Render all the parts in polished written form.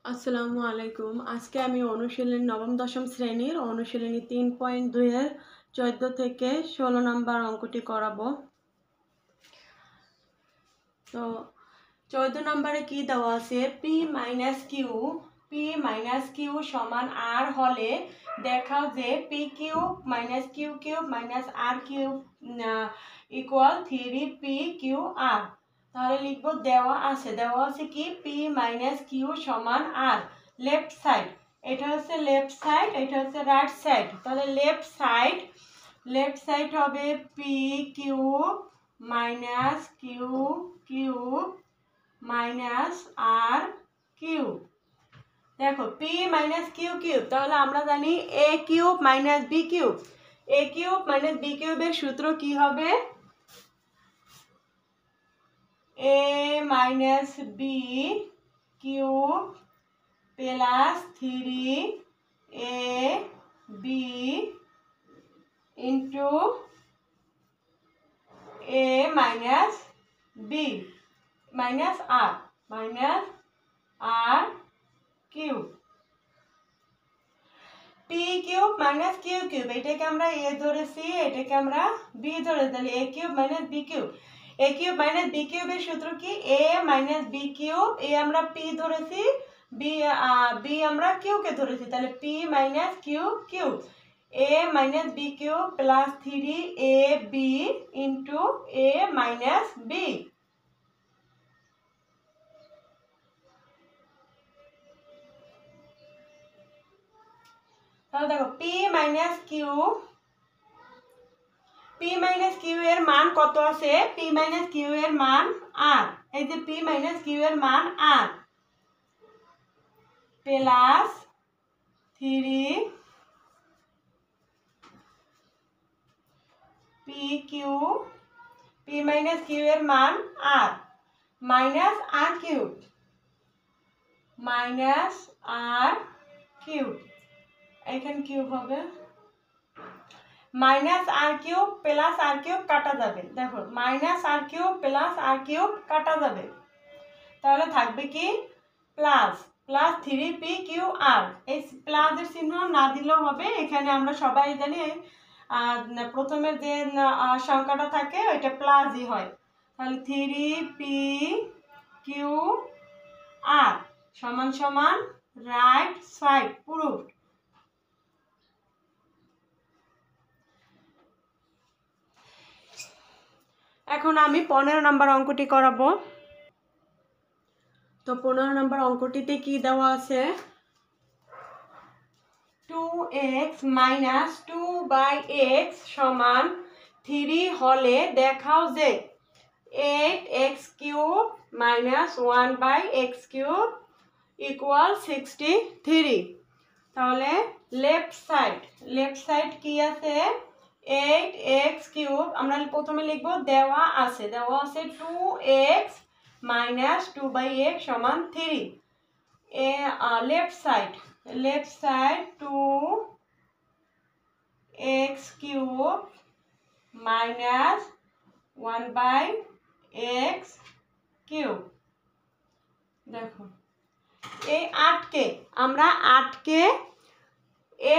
আসসালামু আলাইকুম। আজকে আমি অনুশীলনী নবম দশম শ্রেণীর অনুশীলনী 3.2 এর 14 থেকে 16 নম্বর অঙ্কটি করাবো। তো 14 নম্বরে কি দেওয়া আছে? p কিউ সমান r হলে দেখাও যে p cube minus q cube minus r cube equal 3p q r। তাহলে লিখবো দেওয়া আছে কি p মাইনাস কিউ সমান r। লেফট সাইড, এটা হচ্ছে লেফট সাইড, এটা হচ্ছে রাইট সাইড। তাহলে লেফট সাইড হবে p cube minus q cube minus r cube. দেখো p মাইনাস কিউ কিউব, তাহলে আমরা জানি a cube minus b cube. a cube minus b কিউবের সূত্র কি হবে? a minus b cube plus 3ab into a minus b minus r cube. p cube minus q cube, এটাকে আমরা a ধরেছি, এটাকে আমরা b ধরেছি, তাহলে a cube minus b cube. a cube minus b কিউবের সূত্র কি? a minus b cube. a আমরা p ধরেছি, b আমরা কিউ কে ধরেছি, তাহলে p minus q cube. a minus b cube plus 3ab into a minus b। তাহলে দেখো p মাইনাস কিউ এর মান কত আছে? p মাইনাস কিউ এর মান r। এই যে p মাইনাস কিউ এর মান r plus 3p q, p minus q এর মান r মাইনাস r কিউব এখানে কিউব হবে, minus r cube plus r cube কাটা যাবে। দেখো minus r cube plus r cube কাটা যাবে, তাহলে থাকবে কি? Plus 3p q r। এই প্লাসের চিহ্ন না দিলেও হবে, এখানে আমরা সবাই জানি প্রথমে যে সংখ্যাটা থাকে ওইটা প্লাসই হয়। তাহলে 3p কিউ r সমান সমান রাইট সাইড প্রুফড। এখন আমি 15 নম্বর অঙ্কটি করাবো। তো 15 নম্বর অঙ্কটিতে কি দেওয়া আছে? 2x মাইনাস 2/x সমান 3 হলে দেখাও যে 8x cube minus 1/x cube equal 63। তাহলে লেফট সাইড কি আছে? 8x কিউব আমরা প্রথমে লিখবো দেওয়া আছে 2x মাইনাস 2/x সমান 3। Left side 2x cube minus 1/x cube. দেখো এই 8কে আমরা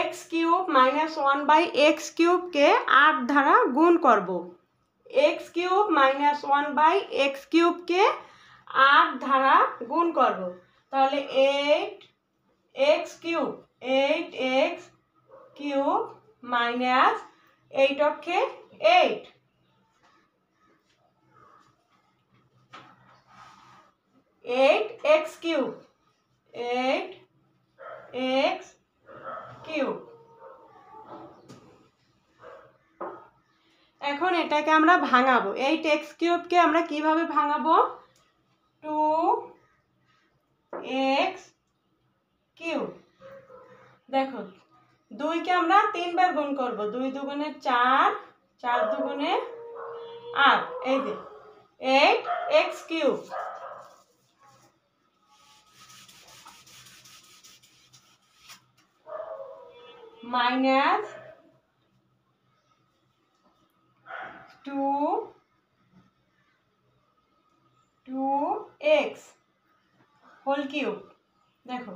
x কিউব মাইনাস 1/x কিউবকে 8 দ্বারা গুণ করব। x কিউব মাইনাস 1/x কিউবকে 8 দ্বারা গুণ করব, তাহলে 8x কিউব মাইনাস 8 অক্ষে 8 8x কিউব এখন এটাকে আমরা ভাঙাবো। 8x কিউবকে আমরা কিভাবে ভাঙাবো? 2x cube. দেখো 2কে আমরা 3 বার গুণ করব, 2 দুগুণে 4, 4 দুগুণে 8। এই যে 8x cube minus 2x whole cube দেখো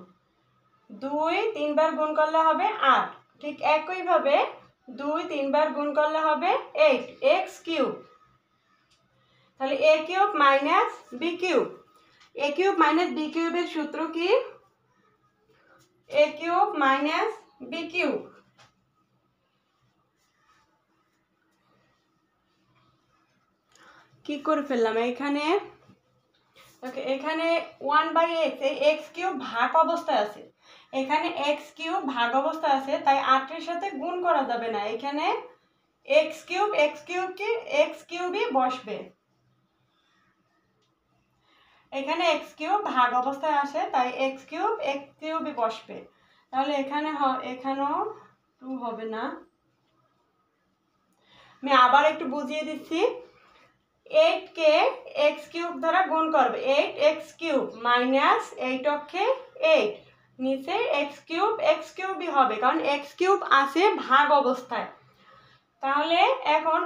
2 3 বার গুণ করলে হবে 8, ঠিক একইভাবে 2 3 বার গুণ করলে হবে 8 x কিউব। তাহলে a cube minus b cube, a cube minus b কিউবের সূত্র কি? a cube minus b cube. কি করে ফেললাম এখানে? ওকে, এখানে 1/x, এই x কিউব ভাগ অবস্থায় আছে, এখানে x কিউব ভাগ অবস্থায় আছে, তাই 8 এর সাথে গুণ করা যাবে না, এখানে x কিউব কি x কিউবই বসবে। এখানে x কিউব ভাগ অবস্থায় আসে, তাই x কিউবই বসবে। তাহলে এখানেও 2 হবে না। আমি আবার একটু বুঝিয়ে দিচ্ছি। 8 কে x কিউব দ্বারা গুণ করবে, 8x কিউব মাইনাস 8 অক্ষে 8, নিচে x কিউবই হবে, কারণ x কিউব আছে ভাগ অবস্থায়। তাহলে এখন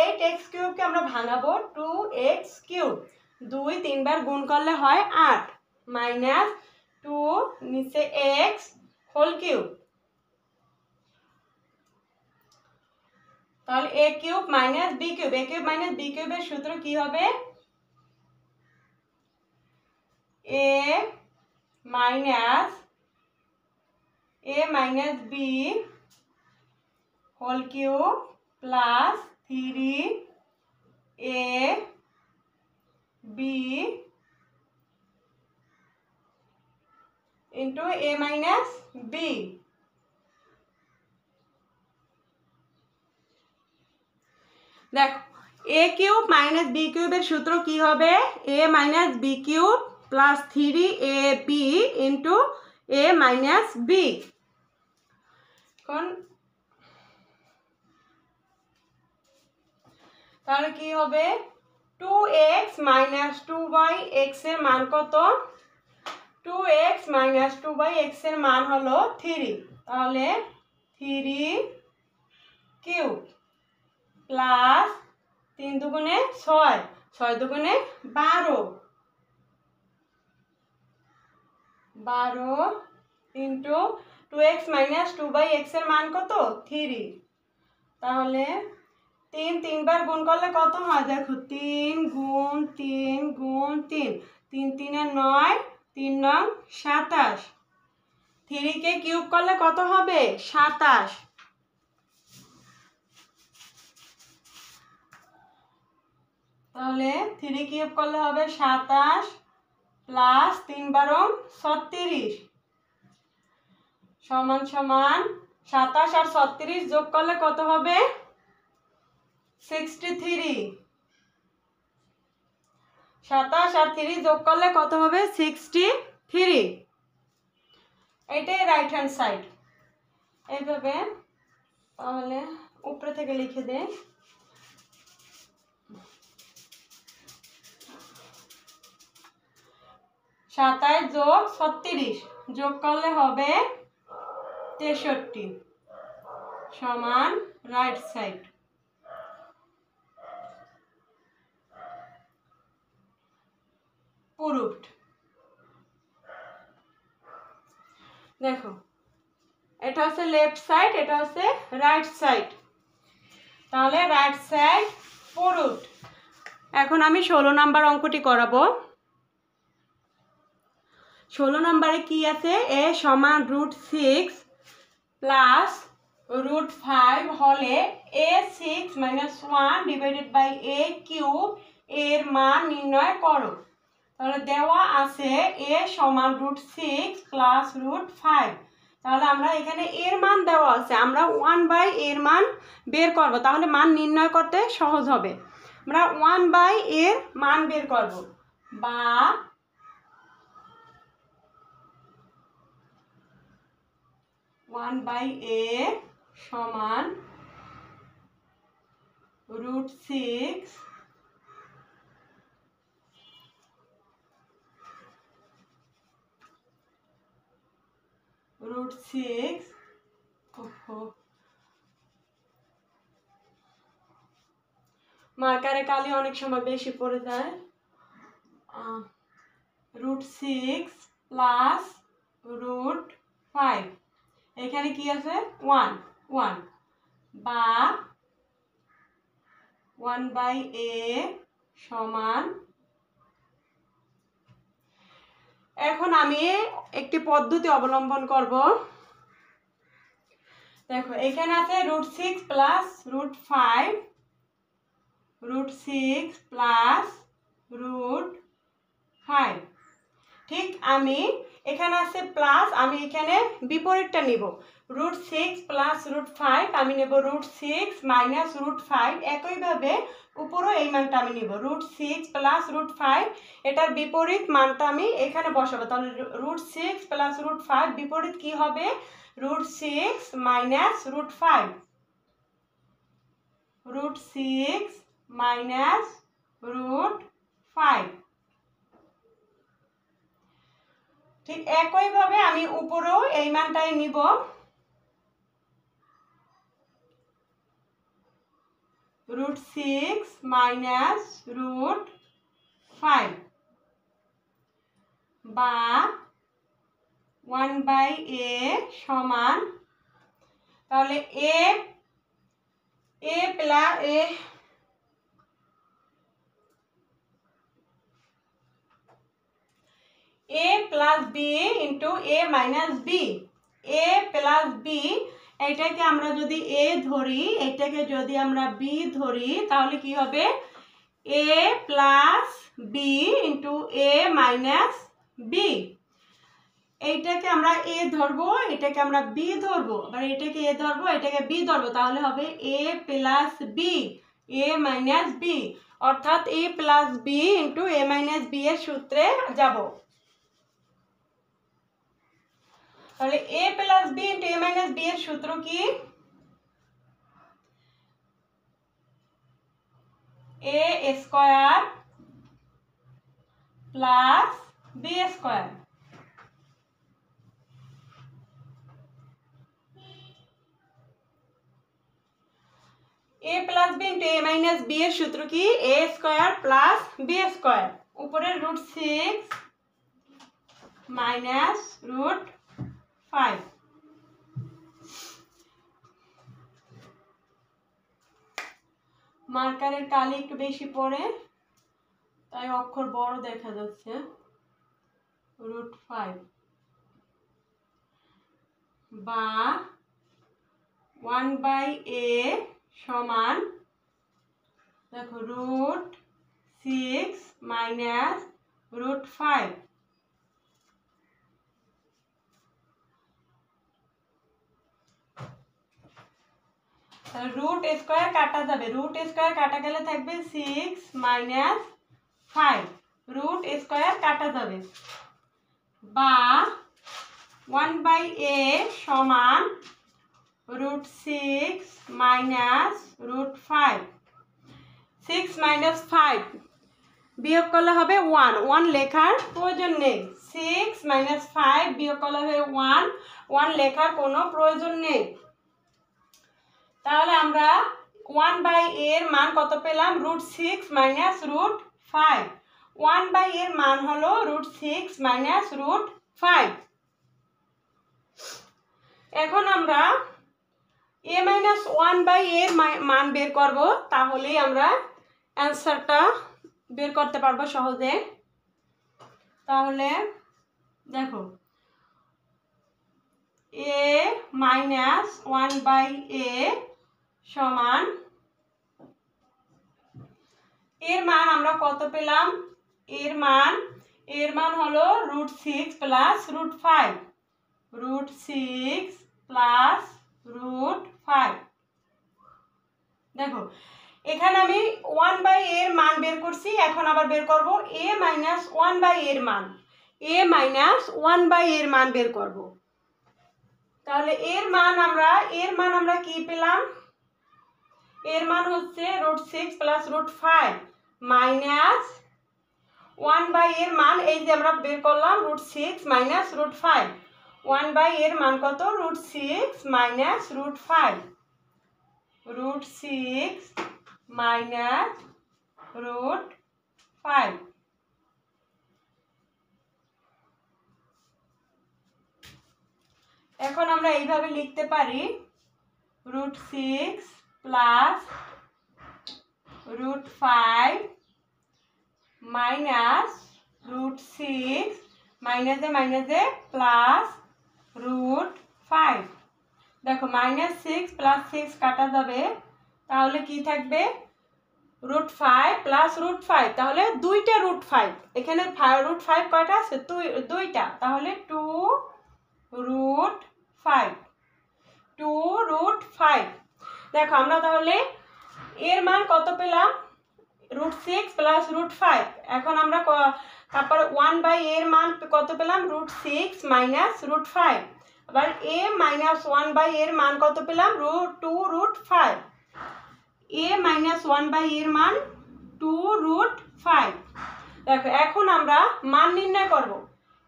8x কিউবকে আমরা ভাঙাবো, 2x কিউব 2 3 বার গুণ করলে হয় 8 মাইনাস 2 নিচে x হোল কিউব। তাহলে a cube minus b cube, a cube minus b কিউবের সূত্র কি হবে? a minus b whole cube plus 3ab into a minus b। দেখো a কিউব মাইনাস b কিউবের সূত্র কি হবে? a minus b cube plus 3ab into a minus b। তাহলে কি হবে? 2x মাইনাস 2/x এর মান কত? 2x মাইনাস 2/x এর মান হলো 3, তাহলে 3 কিউব প্লাস 3 দুগুণে 6, 6 দুগুণে 12 ইন্টু 2x মাইনাস 2/x এর মান কত? 3। তাহলে 3 3 বার গুণ করলে কত হয়? দেখো 3 গুণ 3 গুণ 3, 3 3 9, 3 9 27, 3 কে কিউব করলে কত হবে? 27। তাহলে 3 কিউব করলে হবে 27 প্লাস 3 12 36 সমান সমান 27 আর 36 যোগ করলে কত হবে? 63। 27 আর 3 যোগ করলে কত হবে? 63। এটাই রাইট হ্যান্ড সাইড। এইভাবে তাহলে উপরে থেকে লিখে দেই, 27 যোগ 36 যোগ করলে হবে 63 সমান রাইট সাইড। প্রুভড। দেখো এটা হচ্ছে লেফট সাইড, এটা হচ্ছে রাইট সাইড, তাহলে রাইট সাইড প্রুভড। এখন আমি 16 নাম্বার অঙ্কটি করাবো। 16 নম্বরে কি আছে? a সমান √6 প্লাস √5 হলে a6 minus 1 divided by a cube এর মান নির্ণয় করো। তাহলে দেওয়া আছে a সমান √6 প্লাস √5, তাহলে আমরা এখানে এর মান দেওয়া আছে, আমরা 1/a এর মান বের করব, তাহলে মান নির্ণয় করতে সহজ হবে। আমরা 1/a এর মান বের করব, বা 1/a সমান √6 মার্কারে কালি অনেক সময় বেশি পড়ে যায়, √6 প্লাস রুট 5, এখানে কি আছে 1 1 বা 1/a সমান। এখন আমি একটি পদ্ধতি অবলম্বন করব। দেখো এখানে আছে √6 প্লাস √5, √6 প্লাস √5। ঠিক আমি এখানে আছে প্লাস, আমি এখানে বিপরীতটা নিব। √6 প্লাস √5 আমি নেব √6 মাইনাস √5। একইভাবে উপরও এই মানটা আমি নিব √6 প্লাস √5, এটার বিপরীত মানটা আমি এখানে বসাবো। তাহলে √6 প্লাস √5 বিপরীত কি হবে? √6 মাইনাস √5, √6 মাইনাস √5। ঠিক একইভাবে আমি উপরেও এই মানটাই নিব। √6 মাইনাস √5 বা 1/a সমান, তাহলে a plus b into a minus b। a plus b, এটাকে আমরা যদি a ধরি, এটাকে যদি আমরা b ধরি, তাহলে কি হবে? a plus b into a minus b। এইটাকে আমরা a ধরবো, এটাকে আমরা b ধরবো, আবার এটাকে a ধরবো, এটাকে b ধরবো, তাহলে হবে a plus b, a minus b, অর্থাৎ a plus b into a minus b এর সূত্রে যাব। তাহলে a plus b into a minus b এর সূত্র কি? a square plus b square. a plus b into a minus b এর সূত্র কি? a square plus b square, উপরে √6 মাইনাস √5। মার্কারের কালি একটু বেশি পড়ে, তাই অক্ষর বড় দেখা যাচ্ছে। √5 বা 1/a সমান, দেখো √6 মাইনাস √5। রুট স্কয়ার কাটা যাবে, √ স্কয়ার কাটা গেলে থাকবে 6 মাইনাস 5, রুট স্কয়ার কাটা যাবে। বা 1/a সমান √6 মাইনাস √5। 6 মাইনাস 5 বিয়োগ করলে হবে 1, 1 লেখার প্রয়োজন নেই। 6 মাইনাস 5 বিয়োগ করলে হবে 1, 1 লেখার কোনো প্রয়োজন নেই। তাহলে আমরা 1/a এর মান কত পেলাম? √6 মাইনাস √5। 1/a এর মান হলো √6 মাইনাস √5। এখন আমরা a মাইনাস 1/a এর মান বের করব, তাহলেই আমরা অ্যান্সারটা বের করতে পারবো সহজে। তাহলে দেখো a মাইনাস 1/a সমান, এর মান আমরা কত পেলাম? এর মান হলো √6 প্লাস √5, √6 প্লাস √5। দেখো এখানে আমি 1/a এর মান বের করছি, এখন আবার বের করব a মাইনাস 1/a এর মান। a মাইনাস 1/a এর মান বের করব। তাহলে এর মান আমরা কি পেলাম? এর মান হচ্ছে √6 প্লাস √5 মাইনাস 1/a এর মান, এই যে আমরা বের করলাম √6 মাইনাস √5। 1/a এর মান কত? √6 মাইনাস √5, √6 মাইনাস √5। এখন আমরা এইভাবে লিখতে পারি √6 প্লাস √5 মাইনাস √6 মাইনাসে প্লাস √5। দেখো -6 প্লাস 6 কাটা যাবে, তাহলে কি থাকবে √5 প্লাস √5, তাহলে দুইটা √5, এখানে √5 কয়টা আছে দুইটা, তাহলে 2√5। দেখো আমরা তাহলে এর মান কত পেলাম √6 প্লাস √5। এখন আমরা তারপর 1 এর মান কত পেলাম √6 মাইনাস √5। আবার a মাইনাস 1 এর মান কত পেলাম 2√5। a মাইনাস 1 এর মান 2√5। দেখো এখন আমরা মান নির্ণয় করব।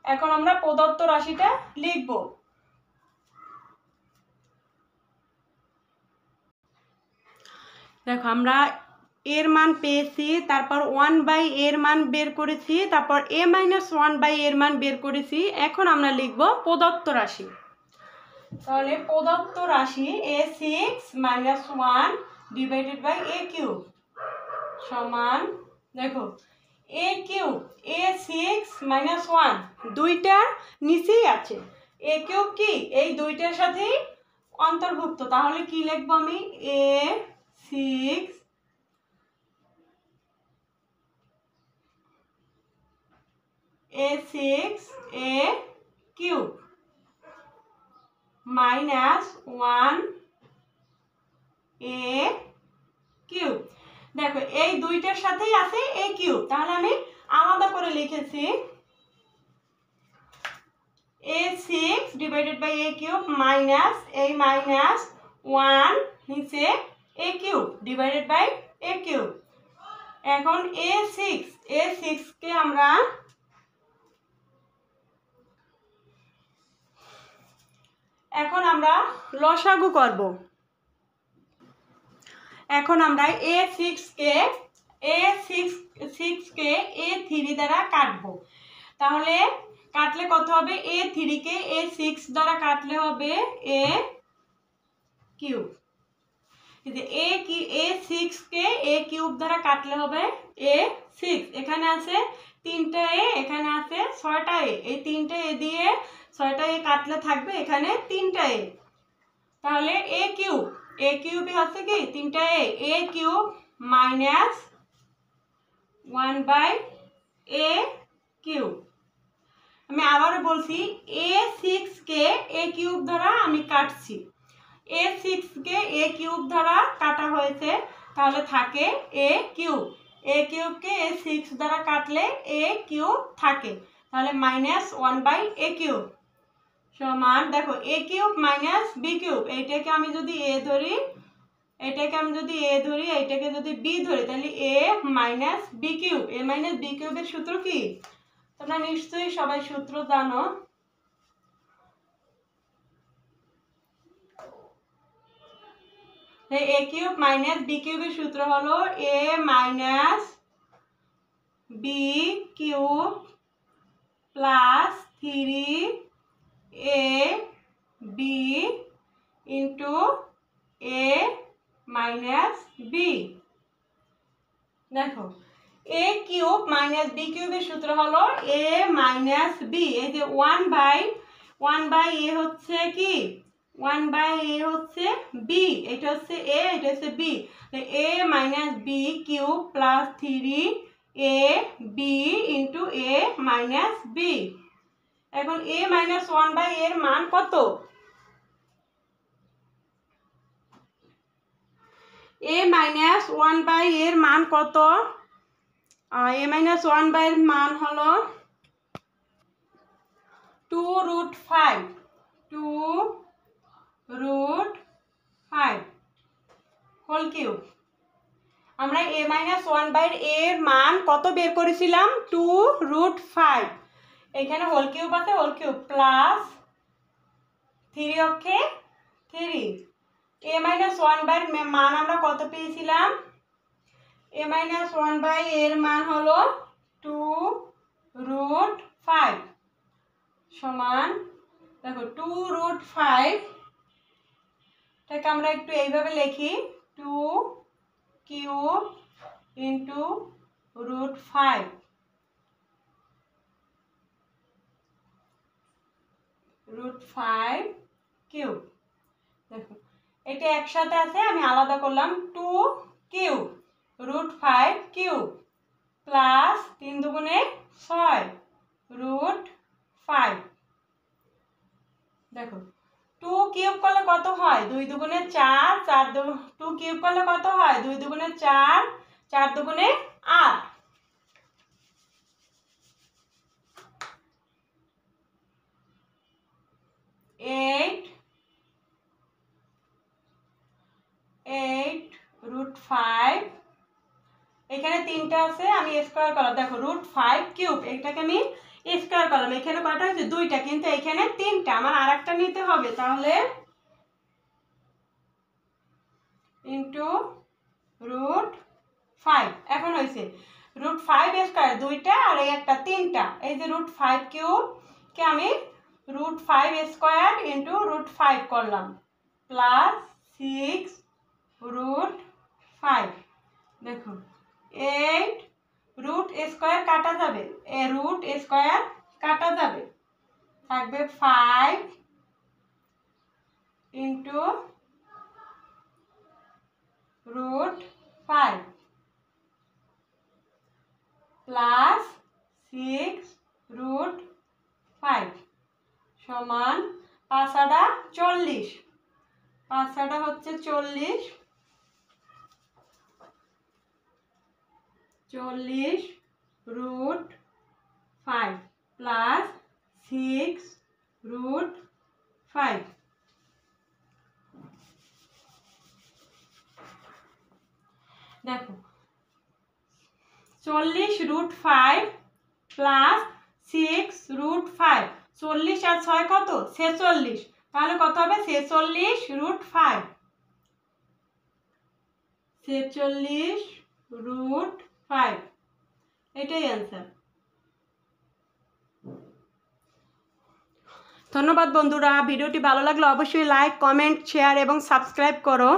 এখন আমরা প্রদত্ত রাশিটা লিখব। দেখো আমরা এর মান পেয়েছি, তারপর 1 এর মান বের করেছি, তারপর a মাইনাস 1 এর মান বের করেছি। এখন আমরা লিখব প্রদত্ত রাশি। তাহলে প্রদত্ত রাশি a6 minus 1 divided by a cube সমান, দেখো a কিউব a6 মাইনাস 1 দুইটার নিচেই আছে, a কিউব কি এই দুইটার সাথেই অন্তর্ভুক্ত, তাহলে কি লিখবো আমি a6 a cube minus 1 a cube. দেখো এই দুইটার সাথেই আছে a কিউব, তাহলে আমি আলাদা করে লিখেছি a6 divided by a cube minus এই মাইনাস 1 নিচে a cube divided by a cube. এখন a6 কে আমরা লসাগু করব। এখন আমরা a6 কে a3 দ্বারা কাটবো, তাহলে কাটলে কত হবে a3 কে a6 দ্বারা কাটলে হবে a cube. a6 K a cube দ্বারা কাটলে হবে a6। এখানে আছে 3টা a, এখানে আছে 6টা a, এই 3টা a দিয়ে 6টা a কাটলে থাকবে এখানে 3টা a, তাহলে a কিউবই হচ্ছে কি 3টা a cube minus 1/a cube. আমি আবারও বলছি a6 কে a কিউব দ্বারা আমি কাটছি, a6 কে a কিউব দ্বারা কাটা হয়েছে, তাহলে থাকে a কিউবকে a6 দ্বারা কাটলে a কিউব থাকে, তাহলে -1/a কিউব সমান, দেখো a cube minus b cube, এইটাকে আমি যদি a ধরি, এইটাকে যদি b ধরি, তাহলে a মাইনাস b কিউবের সূত্র কি তোমরা নিশ্চয়ই সবাই সূত্র জানো। a কিউব মাইনাস b কিউবের সূত্র হলো a minus b cube plus 3ab into a minus b। দেখো a কিউব মাইনাস b কিউবের সূত্র হলো a মাইনাস b, এই যে 1/a হচ্ছে কি 1/a হচ্ছে b, এটা হচ্ছে a, এটা হচ্ছে b, a minus b cube plus 3ab into a minus b। এখন a মাইনাস 1/a এর মান কত? a মাইনাস 1/a এর মান কত? a মাইনাস 1/a এর মান হলো 2√5 হোল কিউব। আমরা a মাইনাস 1/a এর মান কত বের করেছিলাম 2√5, এখানে হোল কিউব আছে, হোল কিউব প্লাস 3 অক্ষে 3, a মাইনাস 1/a এর মান আমরা কত পেয়েছিলাম, a মাইনাস 1/a এর মান হলো 2√5 সমান দেখো 2√5 এটাকে আমরা একটু এইভাবে লিখি 2³ ইন্টু √5 √5³ দেখো এটা একসাথে আছে, আমি আলাদা করলাম 2³ √5³ প্লাস 3 দুগুণে 6 √5 দেখো 2³ করলে কত হয় 2 দুগুণে 4 2³ করলে কত হয় 2 দুগুণে 4 4 দুগুণে 8 8√5 এখানে তিনটা আছে, আমি স্কয়ার করলাম। দেখো √5³ এটাকে আমি স্কয়ার করলাম, এখানে কয়টা হয়েছে দুইটা, কিন্তু এখানে তিনটা, আমার আরেকটা নিতে হবে, তাহলে ইন্টু √5 এখন হয়েছে √5² দুইটা আর এই একটা তিনটা, এই যে √5³ কে আমি √5² ইন্টু √5 করলাম প্লাস 6√5 দেখো 8 √² কাটা যাবে, √² কাটা যাবে, থাকবে 5 ইন্টু √5 প্লাস 6√5 সমান 5×8 = 40, 5× হচ্ছে 40, 40√5 প্লাস 6√5 দেখো 40√5 প্লাস 6√5, 40 আর 6 কত 46, তাহলে কত হবে 46√5, 46√5 এটাই অ্যান্সার। ধন্যবাদ বন্ধুরা, ভিডিওটি ভালো লাগলে অবশ্যই লাইক, কমেন্ট, শেয়ার এবং সাবস্ক্রাইব করো।